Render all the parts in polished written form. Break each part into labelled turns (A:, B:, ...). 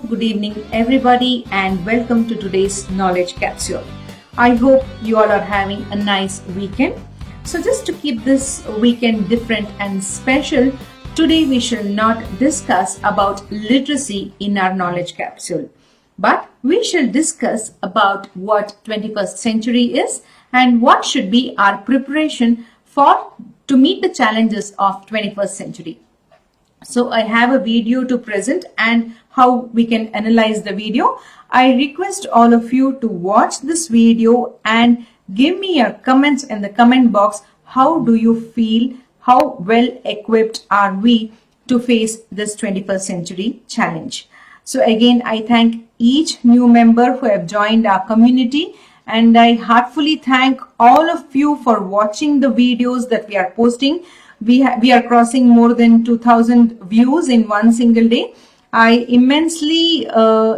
A: good evening, everybody, and welcome to today's Knowledge Capsule. I hope you all are having a nice weekend. So, just to keep this weekend different and special, today we shall not discuss about literacy in our Knowledge Capsule, but we shall discuss about what 21st century is and what should be our preparation for to meet the challenges of 21st century. So I have a video to present and how we can analyze the video. I request all of you to watch this video and give me your comments in the comment box. How do you feel? How well equipped are we to face this 21st century challenge? So again, I thank each new member who have joined our community, and I heartfully thank all of you for watching the videos that we are posting. We are crossing more than 2,000 views in one single day. I immensely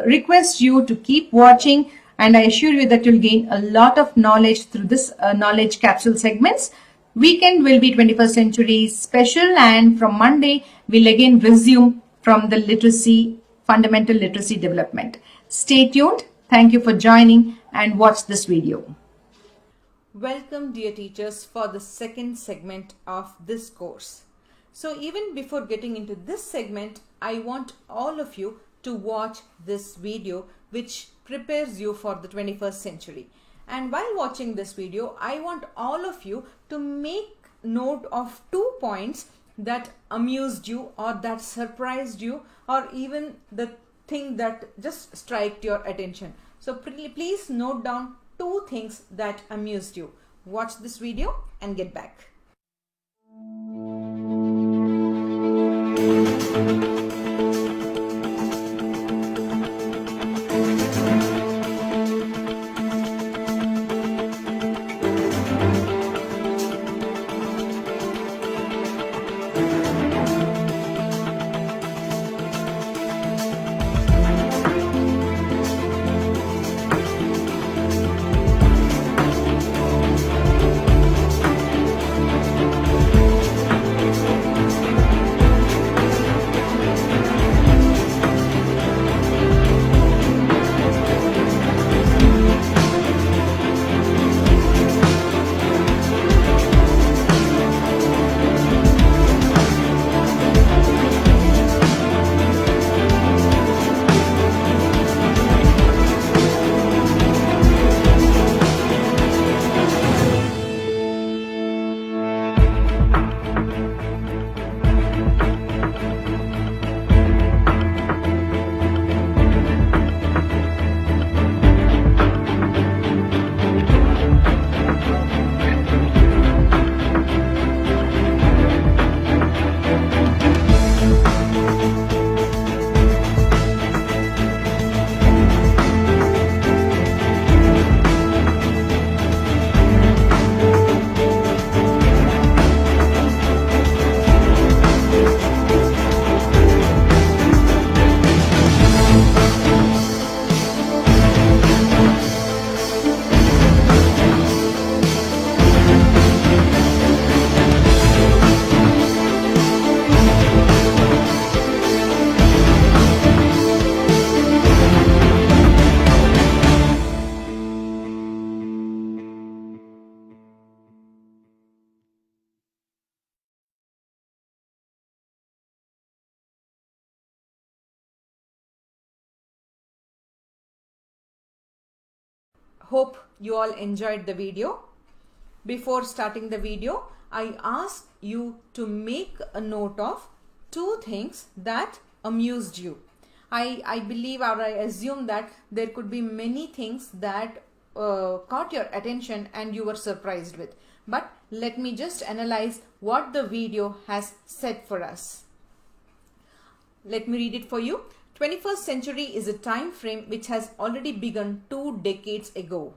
A: request you to keep watching, and I assure you that you'll gain a lot of knowledge through this knowledge capsule segments. Weekend will be 21st century special, and from Monday we'll again resume from the fundamental literacy development. Stay tuned. Thank you for joining and watch this video.
B: Welcome, dear teachers, for the second segment of this course. So even before getting into this segment, I want all of you to watch this video which prepares you for the 21st century. And while watching this video, I want all of you to make note of 2 points that amused you or that surprised you, or even the thing that just struck your attention. So please note down 2 things that amused you. Watch this video and get back. Hope you all enjoyed the video. Before starting the video, I asked you to make a note of 2 things that amused you. I believe, or I assume that there could be many things that caught your attention and you were surprised with. But let me just analyze what the video has said for us. Let me read it for you. 21st century is a time frame which has already begun 2 decades ago.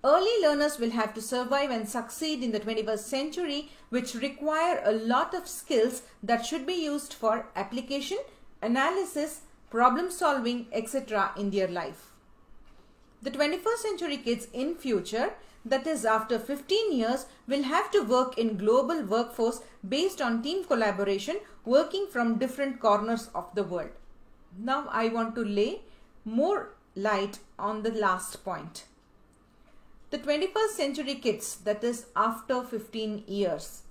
B: Early learners will have to survive and succeed in the 21st century, which require a lot of skills that should be used for application, analysis, problem solving, etc. in their life. The 21st century kids in future, that is after 15 years, will have to work in global workforce based on team collaboration, working from different corners of the world. Now I want to lay more light on the last point. The 21st century kids, that is after 15 years.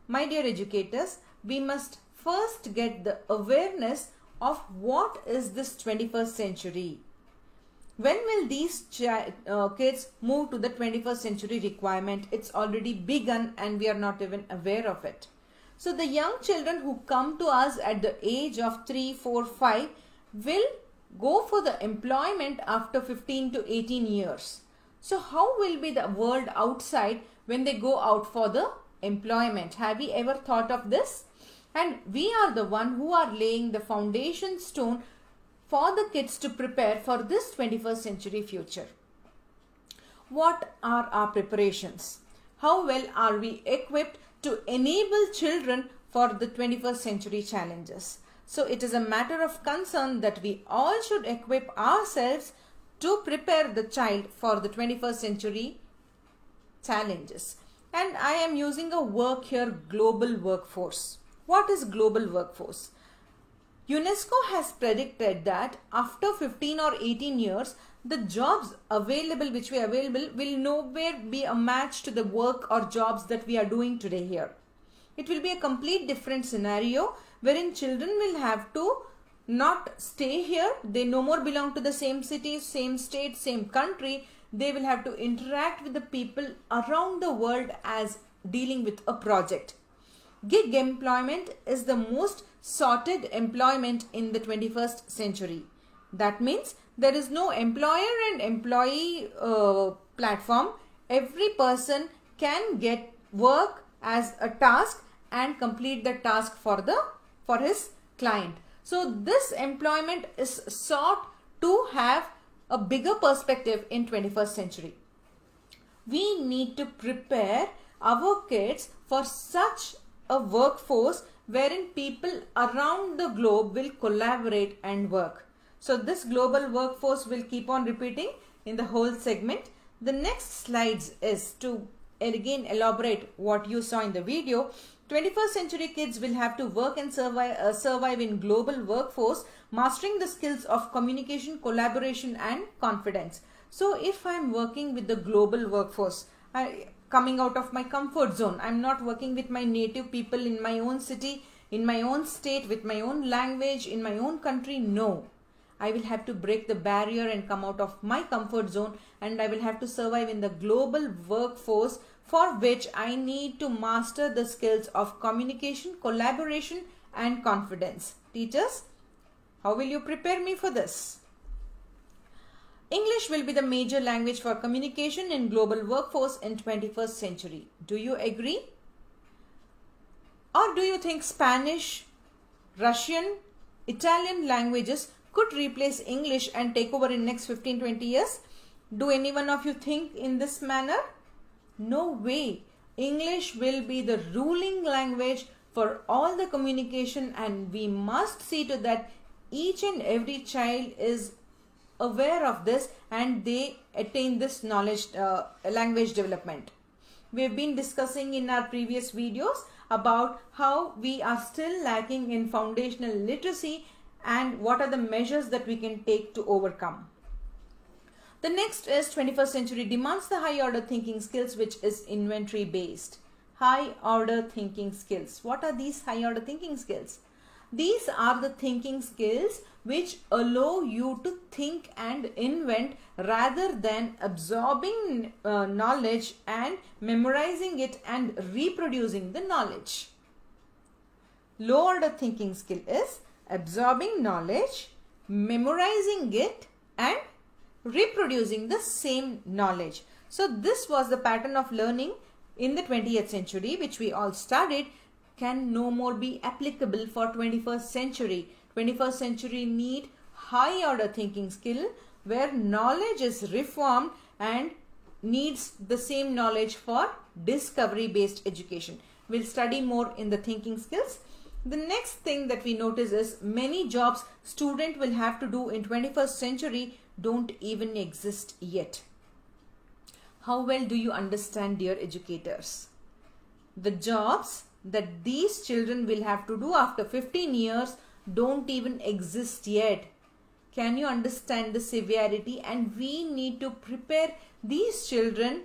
B: My dear educators, we must first get the awareness of what is this 21st century. When will these kids move to the 21st century requirement? It's already begun and we are not even aware of it. So the young children who come to us at the age of 3, 4, 5 will go for the employment after 15 to 18 years. So how will be the world outside when they go out for the employment? Have you ever thought of this? And we are the one who are laying the foundation stone for the kids to prepare for this 21st century future. What are our preparations? How well are we equipped to enable children for the 21st century challenges? So it is a matter of concern that we all should equip ourselves to prepare the child for the 21st century challenges. And I am using a word here, global workforce. What is global workforce? UNESCO has predicted that after 15 or 18 years, the jobs available will nowhere be a match to the work or jobs that we are doing today here. It will be a complete different scenario wherein children will have to not stay here. They no more belong to the same city, same state, same country. They will have to interact with the people around the world as dealing with a project. Gig employment is the most sorted employment in the 21st century. That means there is no employer and employee platform. Every person can get work as a task and complete the task for his client. So this employment is sought to have a bigger perspective in 21st century. We need to prepare our kids for such a workforce wherein people around the globe will collaborate and work. So this global workforce will keep on repeating in the whole segment. The next slides is to again elaborate what you saw in the video. 21st century kids will have to work and survive in global workforce, mastering the skills of communication, collaboration and confidence. So if I'm working with the global workforce, coming out of my comfort zone, I'm not working with my native people in my own city, in my own state, with my own language, in my own country, no. I will have to break the barrier and come out of my comfort zone, and I will have to survive in the global workforce, for which I need to master the skills of communication, collaboration and confidence. Teachers, how will you prepare me for this? English will be the major language for communication in global workforce in 21st century. Do you agree? Or do you think Spanish, Russian, Italian languages could replace English and take over in next 15-20 years? Do any one of you think in this manner? No way. English will be the ruling language for all the communication, and we must see to that each and every child is aware of this and they attain this knowledge, language development. We have been discussing in our previous videos about how we are still lacking in foundational literacy and what are the measures that we can take to overcome. The next is 21st century demands the high order thinking skills, which is inventory based. High order thinking skills. What are these high order thinking skills? These are the thinking skills which allow you to think and invent rather than absorbing knowledge and memorizing it and reproducing the knowledge. Low order thinking skill is absorbing knowledge, memorizing it and reproducing the same knowledge. So this was the pattern of learning in the 20th century, which we all studied, can no more be applicable for 21st century. 21st century need high order thinking skill where knowledge is reformed and needs the same knowledge for discovery based education. We'll study more in the thinking skills. The next thing that we notice is many jobs student will have to do in 21st century don't even exist yet. How well do you understand, dear educators? The jobs that these children will have to do after 15 years don't even exist yet. Can you understand the severity? And we need to prepare these children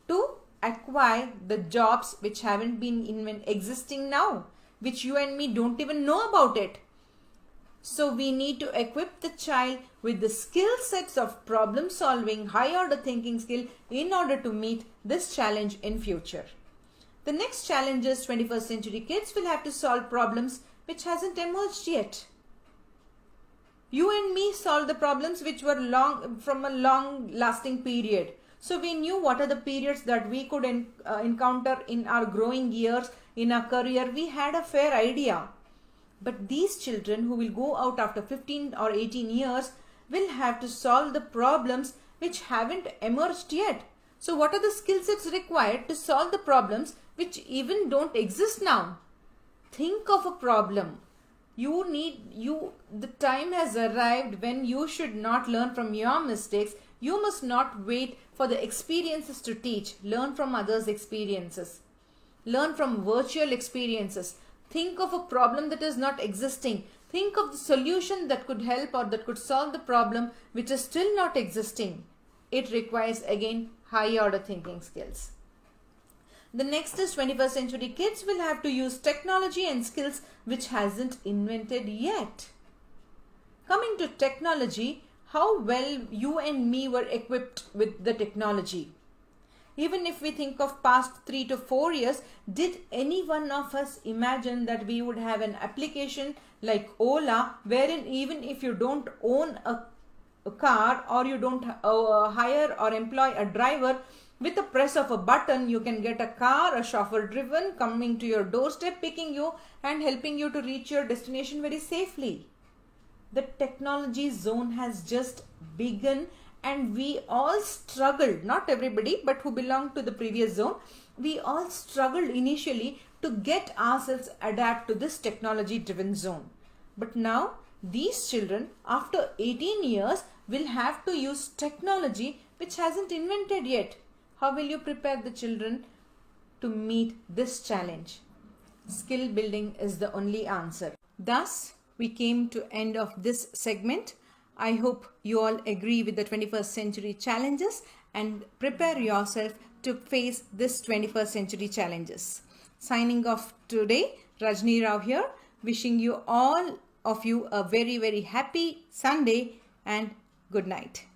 B: to acquire the jobs which haven't been even existing now, which you and me don't even know about it. So we need to equip the child with the skill sets of problem solving, high order thinking skill in order to meet this challenge in future. The next challenge is 21st century kids will have to solve problems which hasn't emerged yet. You and me solved the problems which were from a long lasting period. So we knew what are the periods that we could encounter in our growing years, in our career. We had a fair idea. But these children who will go out after 15 or 18 years will have to solve the problems which haven't emerged yet. So what are the skill sets required to solve the problems which even don't exist now? Think of a problem. The time has arrived when you should not learn from your mistakes. You must not wait for the experiences to teach. Learn from others' experiences. Learn from virtual experiences. Think of a problem that is not existing. Think of the solution that could help or that could solve the problem which is still not existing. It requires again high order thinking skills. The next is 21st century kids will have to use technology and skills which hasn't invented yet. Coming to technology, how well you and me were equipped with the technology. Even if we think of past 3 to 4 years, did any one of us imagine that we would have an application like Ola, wherein even if you don't own a car or you don't hire or employ a driver, with the press of a button you can get a car, a chauffeur driven, coming to your doorstep, picking you and helping you to reach your destination very safely. The technology zone has just begun. And we all struggled, not everybody, but who belonged to the previous zone, we all struggled initially to get ourselves adapt to this technology driven zone. But now these children after 18 years will have to use technology which hasn't invented yet. How will you prepare the children to meet this challenge? Skill building is the only answer. Thus, we came to end of this segment. I hope you all agree with the 21st century challenges and prepare yourself to face this 21st century challenges. Signing off today, Rajni Rao here, wishing you all of you a very, very happy Sunday and good night.